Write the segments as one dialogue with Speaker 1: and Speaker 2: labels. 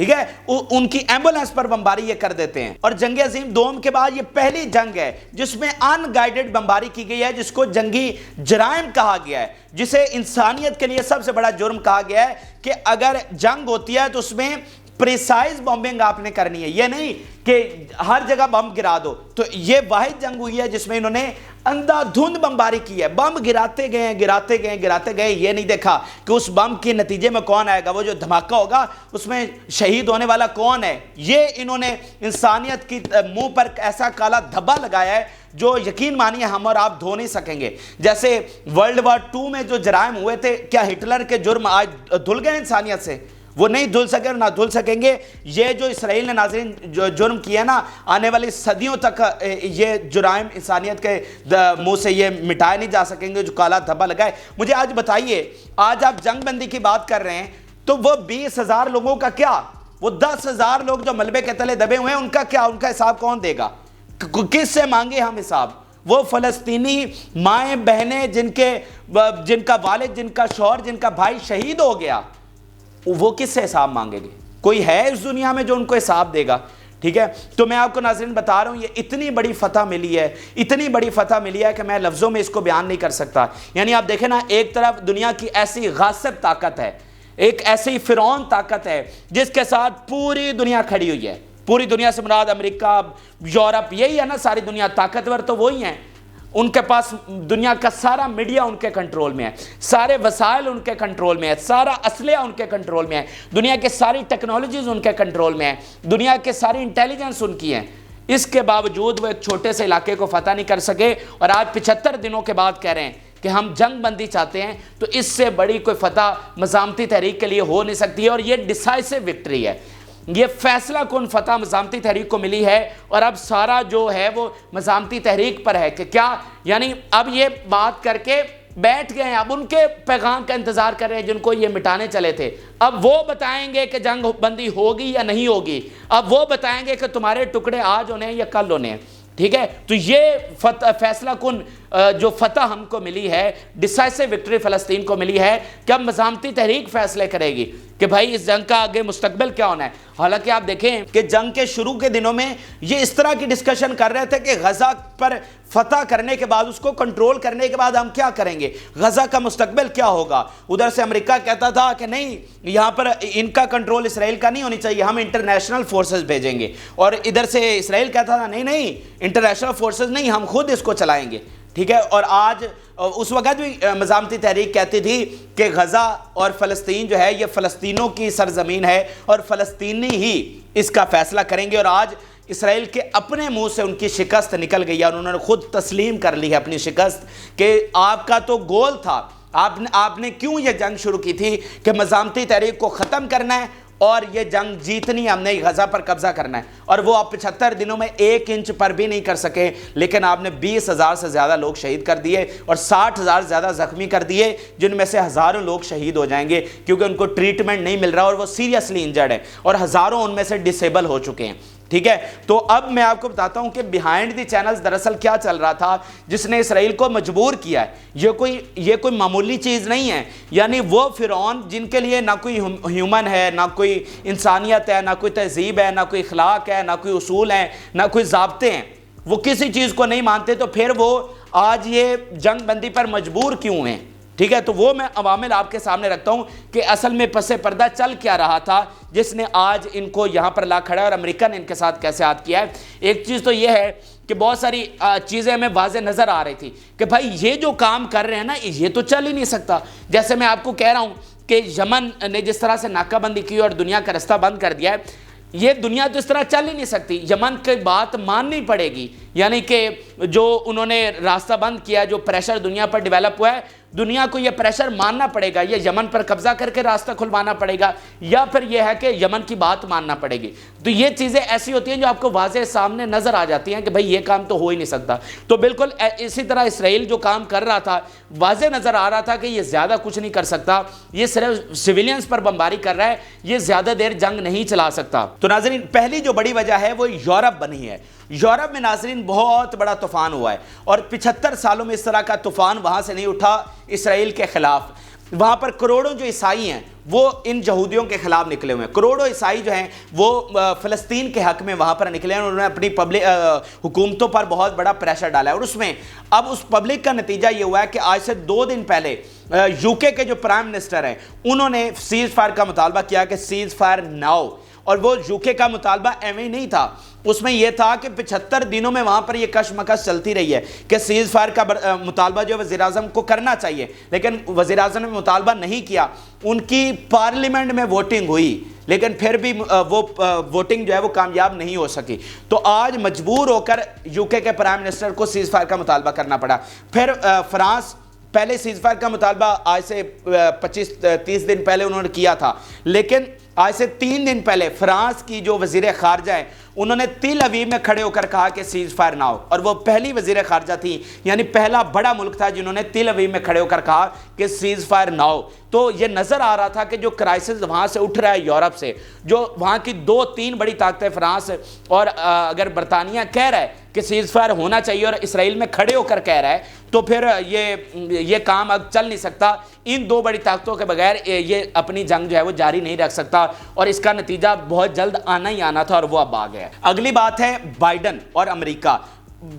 Speaker 1: ٹھیک ہے، ان کی ایمبولینس پر بمباری یہ کر دیتے ہیں. اور جنگ عظیم دوم کے بعد یہ پہلی جنگ ہے جس میں ان گائیڈڈ بمباری کی گئی ہے، جس کو جنگی جرائم کہا گیا ہے، جسے انسانیت کے لیے سب سے بڑا جرم کہا گیا ہے کہ اگر جنگ ہوتی ہے تو اس میں پریسائز بمبنگ آپ نے کرنی ہے، یہ نہیں کہ ہر جگہ بم گرا دو. تو یہ واحد جنگ ہوئی ہے جس میں انہوں نے اندھا دھند بمباری کی ہے، بم گراتے گئے، یہ نہیں دیکھا کہ اس بم کے نتیجے میں کون آئے گا، وہ جو دھماکہ ہوگا اس میں شہید ہونے والا کون ہے. یہ انہوں نے انسانیت کی منہ پر ایسا کالا دھبا لگایا ہے جو یقین مانیے ہم اور آپ دھو نہیں سکیں گے. جیسے ورلڈ وار 2 میں جو جرائم ہوئے تھے، کیا ہٹلر کے جرم آج دھل گئے انسانیت سے؟ وہ نہیں دھل سکے اور نہ دھل سکیں گے. یہ جو اسرائیل نے ناظرین جو جرم کیا نا، آنے والی صدیوں تک یہ جرائم انسانیت کے منہ سے یہ مٹائے نہیں جا سکیں گے، جو کالا دھبا لگائے. مجھے آج بتائیے، آج آپ جنگ بندی کی بات کر رہے ہیں تو وہ 20,000 لوگوں کا کیا، وہ 10,000 لوگ جو ملبے کے تلے دبے ہوئے ہیں ان کا کیا، ان کا حساب کون دے گا؟ کس سے مانگے ہم حساب؟ وہ فلسطینی مائیں بہنیں جن کا والد، جن کا شوہر، جن کا بھائی شہید ہو گیا، وہ کس سے حساب مانگیں گے؟ کوئی ہے اس دنیا میں جو ان کو حساب دے گا؟ ٹھیک ہے، تو میں آپ کو ناظرین بتا رہا ہوں، یہ اتنی بڑی فتح ملی ہے کہ میں لفظوں میں اس کو بیان نہیں کر سکتا. یعنی آپ دیکھیں نا، ایک طرف دنیا کی ایسی غاصب طاقت ہے، ایک ایسی فرعون طاقت ہے جس کے ساتھ پوری دنیا کھڑی ہوئی ہے. پوری دنیا سے مراد امریکہ، یورپ، یہی ہے نا، ساری دنیا طاقتور تو وہی ہیں. ان کے پاس دنیا کا سارا میڈیا ان کے کنٹرول میں ہے، سارے وسائل ان کے کنٹرول میں ہے، سارا اسلحہ ان کے کنٹرول میں ہے، دنیا کے ساری ٹیکنالوجیز ان کے کنٹرول میں ہے، دنیا کے ساری انٹیلیجنس ان کی ہے. اس کے باوجود وہ ایک چھوٹے سے علاقے کو فتح نہیں کر سکے، اور آج 75 دنوں کے بعد کہہ رہے ہیں کہ ہم جنگ بندی چاہتے ہیں. تو اس سے بڑی کوئی فتح مزاحمتی تحریک کے لیے ہو نہیں سکتی ہے، اور یہ ڈیسائسو وکٹری ہے. یہ فیصلہ کن فتح مزاحمتی تحریک کو ملی ہے، اور اب سارا جو ہے وہ مزاحمتی تحریک پر ہے کہ کیا، یعنی اب یہ بات کر کے بیٹھ گئے ہیں، اب ان کے پیغام کا انتظار کر رہے ہیں جن کو یہ مٹانے چلے تھے. اب وہ بتائیں گے کہ جنگ بندی ہوگی یا نہیں ہوگی، اب وہ بتائیں گے کہ تمہارے ٹکڑے آج ہونے ہیں یا کل ہونے ہیں. ٹھیک ہے، تو یہ فیصلہ کن جو فتح ہم کو ملی ہے، ڈیسائسو وکٹری فلسطین کو ملی ہے، کہ اب مزاحمتی تحریک فیصلے کرے گی کہ بھائی اس جنگ کا آگے مستقبل کیا ہونا ہے. حالانکہ آپ دیکھیں کہ جنگ کے شروع کے دنوں میں یہ اس طرح کی ڈسکشن کر رہے تھے کہ غزہ پر فتح کرنے کے بعد، اس کو کنٹرول کرنے کے بعد ہم کیا کریں گے، غزہ کا مستقبل کیا ہوگا. ادھر سے امریکہ کہتا تھا کہ نہیں، یہاں پر ان کا کنٹرول اسرائیل کا نہیں ہونی چاہیے، ہم انٹرنیشنل فورسز بھیجیں گے. اور ادھر سے اسرائیل کہتا تھا نہیں انٹرنیشنل فورسز نہیں، ہم خود اس کو چلائیں گے. ٹھیک ہے، اور آج اس وقت بھی مزاحمتی تحریک کہتی تھی کہ غزہ اور فلسطین جو ہے یہ فلسطینوں کی سرزمین ہے، اور فلسطینی ہی اس کا فیصلہ کریں گے. اور آج اسرائیل کے اپنے منہ سے ان کی شکست نکل گئی ہے، اور انہوں نے خود تسلیم کر لی ہے اپنی شکست کہ آپ کا تو گول تھا، آپ نے کیوں یہ جنگ شروع کی تھی کہ مزاحمتی تحریک کو ختم کرنا ہے اور یہ جنگ جیتنی، ہم نے غزہ پر قبضہ کرنا ہے. اور وہ آپ 75 دنوں میں 1 انچ پر بھی نہیں کر سکے، لیکن آپ نے 20,000 سے زیادہ لوگ شہید کر دیے اور 60,000 زیادہ زخمی کر دیے، جن میں سے ہزاروں لوگ شہید ہو جائیں گے کیونکہ ان کو ٹریٹمنٹ نہیں مل رہا اور وہ سیریسلی انجرڈ ہیں، اور ہزاروں ان میں سے ڈسیبل ہو چکے ہیں. ٹھیک ہے، تو اب میں آپ کو بتاتا ہوں کہ بیہائنڈ دی چینلز دراصل کیا چل رہا تھا جس نے اسرائیل کو مجبور کیا ہے. یہ کوئی معمولی چیز نہیں ہے. یعنی وہ فرعون جن کے لیے نہ کوئی ہیومن ہے، نہ کوئی انسانیت ہے، نہ کوئی تہذیب ہے، نہ کوئی اخلاق ہے، نہ کوئی اصول ہیں، نہ کوئی ضابطے ہیں، وہ کسی چیز کو نہیں مانتے، تو پھر وہ آج یہ جنگ بندی پر مجبور کیوں ہیں. ٹھیک ہے، تو وہ میں عوامل آپ کے سامنے رکھتا ہوں کہ اصل میں پس پردہ چل کیا رہا تھا جس نے آج ان کو یہاں پر لا کھڑا ہے، اور امریکہ نے ان کے ساتھ کیسے ہاتھ کیا ہے. ایک چیز تو یہ ہے کہ بہت ساری چیزیں ہمیں واضح نظر آ رہی تھی کہ بھائی یہ جو کام کر رہے ہیں نا، یہ تو چل ہی نہیں سکتا. جیسے میں آپ کو کہہ رہا ہوں کہ یمن نے جس طرح سے ناکہ بندی کی اور دنیا کا رستہ بند کر دیا ہے، یہ دنیا تو اس طرح چل ہی نہیں سکتی. یمن کی بات ماننی پڑے گی، یعنی کہ جو انہوں نے راستہ بند کیا، جو پریشر دنیا پر ڈیولپ ہوا ہے، دنیا کو یہ پریشر ماننا پڑے گا. یہ یمن پر قبضہ کر کے راستہ کھلوانا پڑے گا، یا پھر یہ ہے کہ یمن کی بات ماننا پڑے گی. تو یہ چیزیں ایسی ہوتی ہیں جو آپ کو واضح سامنے نظر آ جاتی ہیں کہ بھئی یہ کام تو ہو ہی نہیں سکتا. تو بالکل اسی طرح اسرائیل جو کام کر رہا تھا، واضح نظر آ رہا تھا کہ یہ زیادہ کچھ نہیں کر سکتا، یہ صرف سویلینز پر بمباری کر رہا ہے، یہ زیادہ دیر جنگ نہیں چلا سکتا. تو ناظرین، پہلی جو بڑی وجہ ہے وہ یورپ بنی ہے. یورپ میں ناظرین بہت بڑا طوفان ہوا ہے، اور 75 سالوں میں اس طرح کا طوفان وہاں سے نہیں اٹھا اسرائیل کے خلاف. وہاں پر کروڑوں جو عیسائی ہیں وہ ان یہودیوں کے خلاف نکلے ہوئے ہیں. کروڑوں عیسائی جو ہیں وہ فلسطین کے حق میں وہاں پر نکلے ہیں. انہوں نے اپنی حکومتوں پر بہت بڑا پریشر ڈالا ہے, اور اس میں اب اس پبلک کا نتیجہ یہ ہوا ہے کہ آج سے 2 دن پہلے یو کے جو پرائم منسٹر ہیں انہوں نے سیز فائر کا مطالبہ کیا کہ سیز فائر ناؤ. اور وہ یو کے کا مطالبہ ایویں نہیں تھا, اس میں یہ تھا کہ 75 دنوں میں وہاں پر یہ کشمکش چلتی رہی ہے کہ سیز فائر کا مطالبہ جو وزیر اعظم کو کرنا چاہیے, لیکن وزیر اعظم نے مطالبہ نہیں کیا. ان کی پارلیمنٹ میں ووٹنگ ہوئی لیکن پھر بھی وہ ووٹنگ جو ہے وہ کامیاب نہیں ہو سکی. تو آج مجبور ہو کر یو کے پرائم منسٹر کو سیز فائر کا مطالبہ کرنا پڑا. پھر فرانس پہلے سیز فائر کا مطالبہ آج سے 25-30 دن پہلے انہوں نے کیا تھا, لیکن آج سے 3 دن پہلے فرانس کی جو وزیر خارجہ ہے انہوں نے تل اویو میں کھڑے ہو کر کہا کہ سیز فائر نہ ہو, اور وہ پہلی وزیر خارجہ تھی, یعنی پہلا بڑا ملک تھا جنہوں نے تل اویو میں کھڑے ہو کر کہا کہ سیز فائر نہ ہو. تو یہ نظر آ رہا تھا کہ جو کرائسس وہاں سے اٹھ رہا ہے یورپ سے, جو وہاں کی 2-3 بڑی طاقتیں فرانس اور اگر برطانیہ کہہ رہا ہے کہ سیز فائر ہونا چاہیے اور اسرائیل میں کھڑے ہو کر کہہ رہا ہے, تو پھر یہ کام اب چل نہیں سکتا. ان 2 بڑی طاقتوں کے بغیر یہ اپنی جنگ جو ہے وہ جاری نہیں رکھ سکتا, اور اس کا نتیجہ بہت جلد آنا ہی آنا تھا, اور وہ اب آ گیا. اگلی بات ہے بائیڈن اور امریکہ.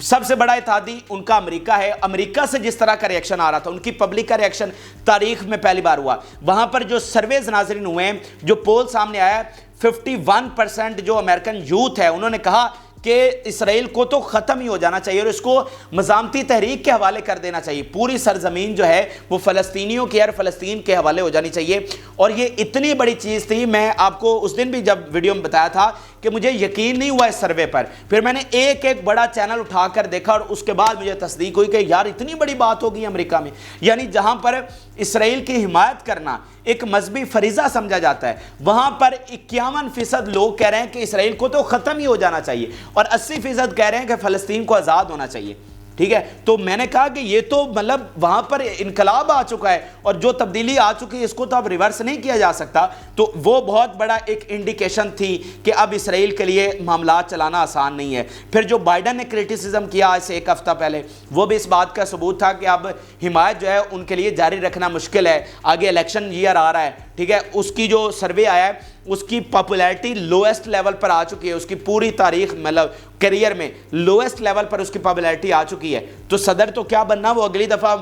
Speaker 1: سب سے بڑا اتحادی ان کا امریکہ ہے. امریکہ سے جس طرح کا ریاکشن آ رہا تھا, ان کی پبلک کا ریاکشن تاریخ میں پہلی بار ہوا. وہاں پر جو سرویز ناظرین ہوئے ہیں, جو پول سامنے آیا, 51% جو امریکن یوتھ ہے انہوں نے کہا کہ اسرائیل کو تو ختم ہی ہو جانا چاہیے اور اس کو مزامتی تحریک کے حوالے کر دینا چاہیے. پوری سرزمین جو ہے وہ فلسطینیوں کی اور فلسطین کے حوالے ہو جانی چاہیے. اور یہ اتنی بڑی چیز تھی, میں آپ کو اس دن بھی جب ویڈیو میں بتایا تھا کہ مجھے یقین نہیں ہوا اس سروے پر. پھر میں نے ایک بڑا چینل اٹھا کر دیکھا اور اس کے بعد مجھے تصدیق ہوئی کہ یار اتنی بڑی بات ہوگی امریکہ میں. یعنی جہاں پر اسرائیل کی حمایت کرنا ایک مذہبی فریضہ سمجھا جاتا ہے, وہاں پر 51% لوگ کہہ رہے ہیں کہ اسرائیل کو تو ختم ہی ہو جانا چاہیے, اور 80% کہہ رہے ہیں کہ فلسطین کو آزاد ہونا چاہیے. ٹھیک ہے, تو میں نے کہا کہ یہ تو مطلب وہاں پر انقلاب آ چکا ہے, اور جو تبدیلی آ چکی ہے اس کو تو اب ریورس نہیں کیا جا سکتا. تو وہ بہت بڑا ایک انڈیکیشن تھی کہ اب اسرائیل کے لیے معاملات چلانا آسان نہیں ہے. پھر جو بائیڈن نے کرٹیسزم کیا آج سے 1 ہفتہ پہلے, وہ بھی اس بات کا ثبوت تھا کہ اب حمایت جو ہے ان کے لیے جاری رکھنا مشکل ہے. آگے الیکشن ایئر آ رہا ہے, ٹھیک ہے, اس کی جو سروے آیا ہے اس کی پاپولیرٹی لویسٹ لیول پر آ چکی ہے. اس کی پوری تاریخ مطلب کیریئر میں لویسٹ لیول پر اس کی پاپولیرٹی آ چکی ہے. تو صدر تو کیا بننا, وہ اگلی دفعہ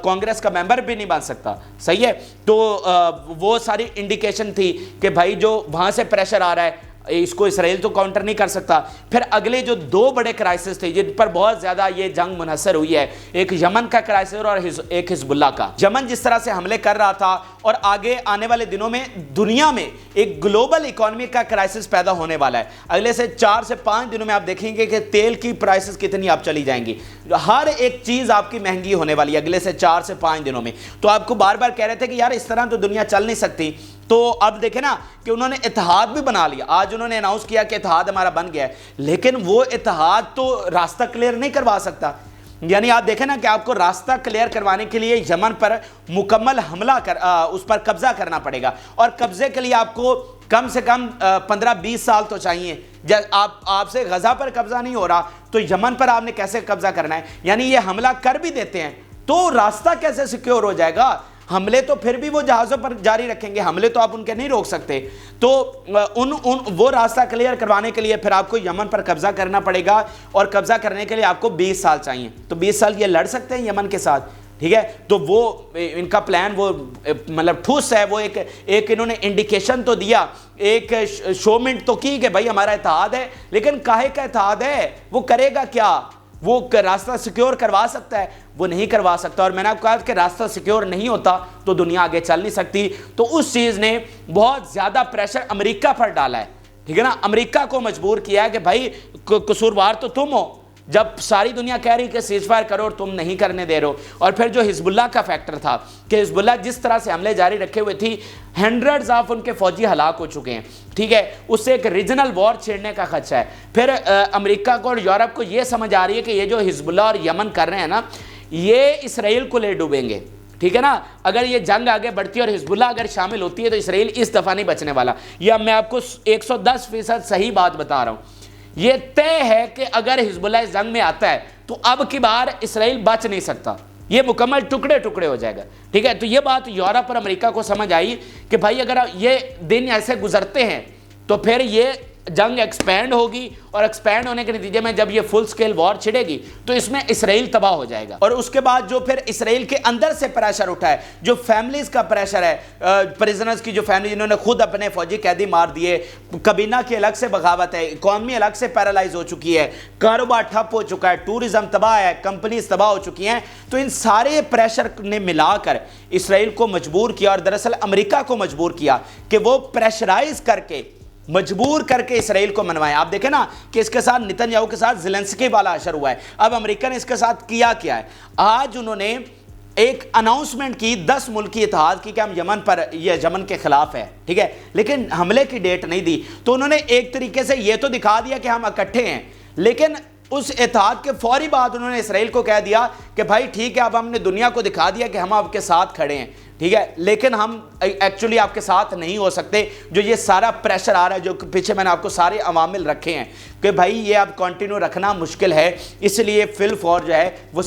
Speaker 1: کانگریس کا ممبر بھی نہیں بن سکتا. صحیح ہے, تو وہ ساری انڈیکیشن تھی کہ بھائی جو وہاں سے پریشر آ رہا ہے اس کو اسرائیل تو کاؤنٹر نہیں کر سکتا. پھر اگلے جو 2 بڑے کرائسس تھے جن پر بہت زیادہ یہ جنگ منحصر ہوئی ہے, ایک یمن کا کرائسس اور ایک حزب اللہ کا. یمن جس طرح سے حملے کر رہا تھا, اور آگے آنے والے دنوں میں دنیا میں ایک گلوبل اکانومی کا کرائسس پیدا ہونے والا ہے. اگلے سے 4 سے 5 دنوں میں آپ دیکھیں گے کہ تیل کی پرائسز کتنی آپ چلی جائیں گی, ہر ایک چیز آپ کی مہنگی ہونے والی ہے اگلے سے 4 سے 5 دنوں میں. تو آپ کو بار بار کہہ رہے تھے کہ یار اس طرح تو دنیا چل نہیں سکتی. تو اب دیکھیں نا کہ انہوں نے اتحاد بھی بنا لیا. آج انہوں نے اناؤنس کیا کہ اتحاد ہمارا بن گیا ہے, لیکن وہ اتحاد تو راستہ کلیئر نہیں کروا سکتا. یعنی آپ دیکھیں نا کہ آپ کو راستہ کلیئر کروانے کے لیے یمن پر مکمل حملہ اس پر قبضہ کرنا پڑے گا, اور قبضے کے لیے آپ کو کم سے کم 15-20 سال تو چاہیے. جب آپ سے غزہ پر قبضہ نہیں ہو رہا تو یمن پر آپ نے کیسے قبضہ کرنا ہے. یعنی یہ حملہ کر بھی دیتے ہیں تو راستہ کیسے سیکیور ہو جائے گا. حملے تو پھر بھی وہ جہازوں پر جاری رکھیں گے, حملے تو آپ ان کے نہیں روک سکتے. تو وہ راستہ کلیئر کروانے کے لیے پھر آپ کو یمن پر قبضہ کرنا پڑے گا, اور قبضہ کرنے کے لیے آپ کو 20 سال چاہیے. تو 20 سال یہ لڑ سکتے ہیں یمن کے ساتھ, ٹھیک ہے. تو وہ ان کا پلان وہ مطلب ٹھوس ہے. وہ ایک انہوں نے انڈیکیشن تو دیا, ایک شومنٹ تو کی کہ بھائی ہمارا اتحاد ہے, لیکن کاہے کا اتحاد ہے, وہ کرے گا کیا, وہ راستہ سیکیور کروا سکتا ہے, وہ نہیں کروا سکتا. اور میں نے آپ کو کہا کہ راستہ سیکیور نہیں ہوتا تو دنیا آگے چل نہیں سکتی. تو اس چیز نے بہت زیادہ پریشر امریکہ پر ڈالا ہے, ٹھیک ہے نا. امریکہ کو مجبور کیا ہے کہ بھائی قصوروار تو تم ہو, جب ساری دنیا کہہ رہی کہ سیز فائر کرو اور تم نہیں کرنے دے رہے ہو. اور پھر جو حزب اللہ کا فیکٹر تھا کہ حزب اللہ جس طرح سے حملے جاری رکھے ہوئے تھی, ہنڈریڈز آف ان کے فوجی ہلاک ہو چکے ہیں, ٹھیک ہے. اس سے ایک ریجنل وار چھیڑنے کا خدشہ ہے. پھر امریکہ کو اور یورپ کو یہ سمجھ آ رہی ہے کہ یہ جو حزب اللہ اور یمن کر رہے ہیں نا, یہ اسرائیل کو لے ڈوبیں گے, ٹھیک ہے نا. اگر یہ جنگ آگے بڑھتی ہے اور حزب اللہ اگر شامل ہوتی ہے تو اسرائیل اس دفعہ نہیں بچنے والا. یا میں آپ کو 110% صحیح بات بتا رہا ہوں, یہ طے ہے کہ اگر حزب اللہ اس جنگ میں آتا ہے تو اب کی بار اسرائیل بچ نہیں سکتا. یہ مکمل ٹکڑے ٹکڑے ہو جائے گا، ٹھیک ہے۔ تو یہ بات یورپ اور امریکہ کو سمجھ آئی کہ بھائی اگر یہ دن ایسے گزرتے ہیں تو پھر یہ جنگ ایکسپینڈ ہوگی، اور ایکسپینڈ ہونے کے نتیجے میں جب یہ فل سکیل وار چھڑے گی تو اس میں اسرائیل تباہ ہو جائے گا۔ اور اس کے بعد جو پھر اسرائیل کے اندر سے پریشر اٹھا ہے، جو فیملیز کا پریشر ہے، پریزنرز کی جو فیملی جنہوں نے خود اپنے فوجی قیدی مار دیے، کابینہ کی الگ سے بغاوت ہے، اکانومی الگ سے پیرالائز ہو چکی ہے، کاروبار ٹھپ ہو چکا ہے، ٹورزم تباہ ہے، کمپنیز تباہ ہو چکی ہیں، تو ان سارے پریشر نے ملا کر اسرائیل کو مجبور کیا، اور دراصل امریکہ کو مجبور کیا کہ وہ پریشرائز کر کے، مجبور کر کے اسرائیل کو منوائیں۔ آپ دیکھیں نا کہ اس کے ساتھ نتن یاہو کے ساتھ زیلنسکی والا حشر ہوا ہے۔ اب امریکہ نے اس کے ساتھ کیا ہے، آج انہوں نے ایک اناؤنسمنٹ کی 10 ملکی اتحاد کی کہ ہم یمن کے خلاف ہے، ٹھیک ہے، لیکن حملے کی ڈیٹ نہیں دی۔ تو انہوں نے ایک طریقے سے یہ تو دکھا دیا کہ ہم اکٹھے ہیں، لیکن اس اتحاد کے فوری بعد انہوں نے اسرائیل کو کہہ دیا کہ بھائی ٹھیک ہے، اب ہم نے دنیا کو دکھا دیا کہ ہم آپ کے ساتھ کھڑے ہیں، ٹھیک ہے، لیکن ہم ایکچولی آپ کے ساتھ نہیں ہو سکتے۔ جو یہ سارا پریشر آ رہا ہے، جو پیچھے میں نے آپ کو سارے عوامل رکھے ہیں کہ بھائی یہ اب کنٹینیو رکھنا مشکل ہے، اس لیے فل فور جو ہے وہ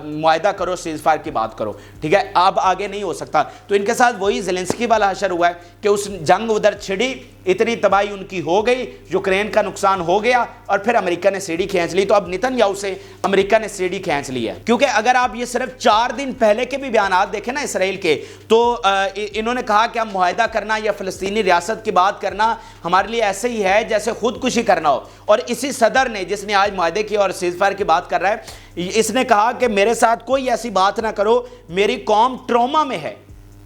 Speaker 1: معاہدہ کرو، سیز فائر کی بات کرو، ٹھیک ہے، اب آگے نہیں ہو سکتا۔ تو ان کے ساتھ وہی زیلنسکی والا حشر ہوا ہے کہ اس جنگ ادھر چھڑی، اتنی تباہی ان کی ہو گئی، یوکرین کا نقصان ہو گیا، اور پھر امریکہ نے سیڑھی کھینچ لی۔ تو اب نتن یاہو سے امریکہ نے سیڑھی کھینچ لی ہے، کیونکہ اگر آپ یہ صرف 4 دن پہلے کے بھی بیانات دیکھیں نا اسرائیل کے، تو انہوں نے کہا کہ ہم معاہدہ کرنا یا فلسطینی ریاست کی بات کرنا ہمارے لیے ایسے ہی ہے جیسے خودکشی کرنا ہو۔ اور اسی صدر نے، جس نے آج معاہدے کی اور سیز فائر کی بات کر رہا ہے، اس نے کہا کہ میرے ساتھ کوئی ایسی بات نہ کرو، میری قوم ٹروما میں ہے،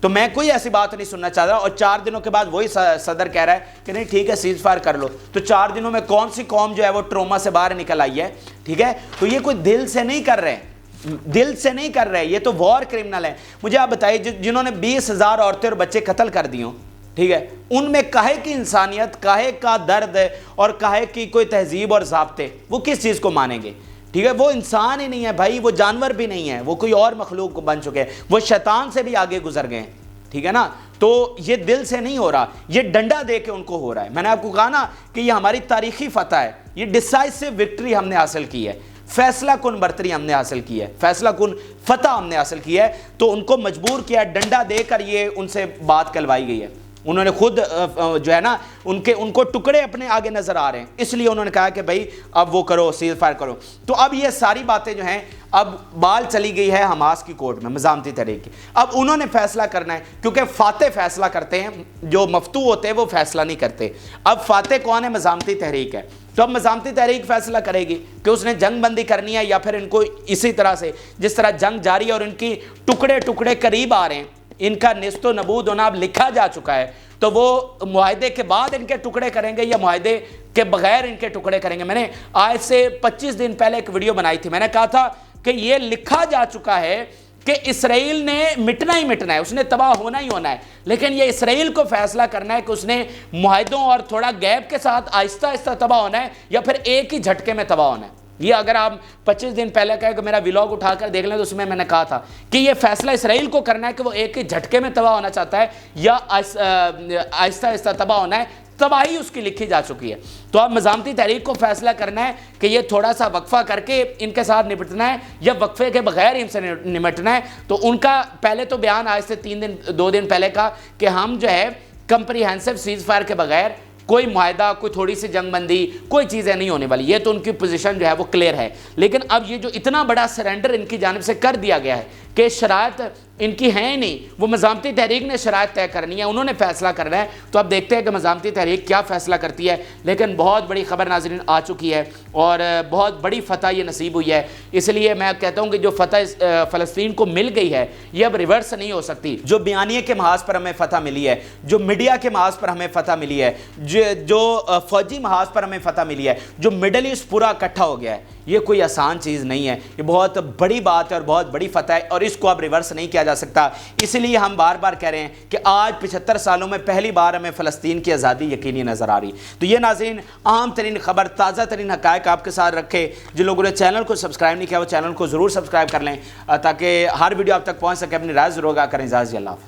Speaker 1: تو میں کوئی ایسی بات نہیں سننا چاہ رہا۔ اور 4 دنوں کے بعد وہی صدر کہہ رہا ہے کہ نہیں ٹھیک ہے، سیز فائر کر لو۔ تو 4 دنوں میں کون سی قوم جو ہے وہ ٹروما سے باہر نکل آئی ہے، ٹھیک ہے۔ تو یہ کوئی دل سے نہیں کر رہے، دل سے نہیں کر رہے، یہ تو وار کرمنل ہے۔ مجھے آپ بتائیے جنہوں نے 20,000 عورتیں اور بچے قتل کر دی ہوں، ٹھیک ہے، ان میں کاہے کی انسانیت، کاہے کا درد اور کاہے کی کوئی تہذیب اور ضابطے، وہ کس چیز کو مانیں گے؟ ٹھیک ہے، وہ انسان ہی نہیں ہے بھائی، وہ جانور بھی نہیں ہے، وہ کوئی اور مخلوق بن چکے ہیں، وہ شیطان سے بھی آگے گزر گئے ہیں، ٹھیک ہے نا۔ تو یہ دل سے نہیں ہو رہا، یہ ڈنڈا دے کے ان کو ہو رہا ہے۔ میں نے آپ کو کہا نا کہ یہ ہماری تاریخی فتح ہے، یہ ڈیسائسو وکٹری ہم نے حاصل کی ہے، فیصلہ کن برتری ہم نے حاصل کی ہے، فیصلہ کن فتح ہم نے حاصل کی ہے۔ تو ان کو مجبور کیا، ڈنڈا دے کر یہ ان سے بات کلوائی گئی ہے۔ انہوں نے خود جو ہے نا ان کو ٹکڑے اپنے آگے نظر آ رہے ہیں، اس لیے انہوں نے کہا کہ بھائی اب وہ کرو، سیز فائر کرو۔ تو اب یہ ساری باتیں جو ہیں اب بال چلی گئی ہے حماس کی کورٹ میں، مزاحمتی تحریک کی۔ اب انہوں نے فیصلہ کرنا ہے، کیونکہ فاتح فیصلہ کرتے ہیں، جو مفتو ہوتے ہیں وہ فیصلہ نہیں کرتے۔ اب فاتح کون ہے؟ مزاحمتی تحریک ہے۔ تو اب مزاحمتی تحریک فیصلہ کرے گی کہ اس نے جنگ بندی کرنی ہے، یا پھر ان کو اسی طرح سے جس طرح جنگ جاری ہے اور ان کی ٹکڑے ٹکڑے قریب آ رہے ہیں، ان کا نیست و نبود ہونا اب لکھا جا چکا ہے، تو وہ معاہدے کے بعد ان کے ٹکڑے کریں گے یا معاہدے کے بغیر ان کے ٹکڑے کریں گے۔ میں نے آج سے 25 دن پہلے ایک ویڈیو بنائی تھی، میں نے کہا تھا کہ یہ لکھا جا چکا ہے کہ اسرائیل نے مٹنا ہی مٹنا ہے، اس نے تباہ ہونا ہی ہونا ہے، لیکن یہ اسرائیل کو فیصلہ کرنا ہے کہ اس نے معاہدوں اور تھوڑا گیپ کے ساتھ آہستہ آہستہ تباہ ہونا ہے یا پھر ایک ہی جھٹکے میں تباہ ہونا ہے۔ یہ اگر آپ 25 دن پہلے کہے کہ میرا ویلاگ اٹھا کر دیکھ لیں تو اس میں نے کہا تھا کہ یہ فیصلہ اسرائیل کو کرنا ہے کہ وہ ایک ہی جھٹکے میں تباہ ہونا چاہتا ہے یا آہستہ آہستہ تباہ ہونا ہے، تباہی اس کی لکھی جا چکی ہے۔ تو اب مزاحمتی تحریک کو فیصلہ کرنا ہے کہ یہ تھوڑا سا وقفہ کر کے ان کے ساتھ نپٹنا ہے یا وقفے کے بغیر ان سے نمٹنا ہے۔ تو ان کا پہلے تو بیان آج سے 2 دن پہلے کا کہ ہم جو ہے کمپریہنسو سیز فائر کے بغیر کوئی معاہدہ، کوئی تھوڑی سی جنگ بندی، کوئی چیزیں نہیں ہونے والی، یہ تو ان کی پوزیشن جو ہے وہ کلیئر ہے۔ لیکن اب یہ جو اتنا بڑا سرنڈر ان کی جانب سے کر دیا گیا ہے کہ شرائط ان کی ہیں نہیں، وہ مزاحمتی تحریک نے شرائط طے کرنی ہے، انہوں نے فیصلہ کرنا ہے۔ تو اب دیکھتے ہیں کہ مزاحمتی تحریک کیا فیصلہ کرتی ہے۔ لیکن بہت بڑی خبر ناظرین آ چکی ہے اور بہت بڑی فتح یہ نصیب ہوئی ہے، اس لیے میں کہتا ہوں کہ جو فتح فلسطین کو مل گئی ہے یہ اب ریورس نہیں ہو سکتی۔ جو بیانیے کے محاذ پر ہمیں فتح ملی ہے، جو میڈیا کے محاذ پر ہمیں فتح ملی ہے، جو فوجی محاذ پر ہمیں فتح ملی ہے، جو مڈل ایسٹ پورا اکٹھا ہو گیا ہے، یہ کوئی آسان چیز نہیں ہے، یہ بہت بڑی بات ہے اور بہت بڑی فتح ہے، اور اس کو اب ریورس نہیں کیا جا سکتا۔ اس لیے ہم بار بار کہہ رہے ہیں کہ آج 75 سالوں میں پہلی بار ہمیں فلسطین کی آزادی یقینی نظر آ رہی۔ تو یہ ناظرین عام ترین خبر، تازہ ترین حقائق آپ کے ساتھ رکھے۔ جن لوگوں نے چینل کو سبسکرائب نہیں کیا وہ چینل کو ضرور سبسکرائب کر لیں تاکہ ہر ویڈیو آپ تک پہنچ سکے۔ اپنی رائے ضرور آگاہ کریں۔ اجازت، اللہ حافظ۔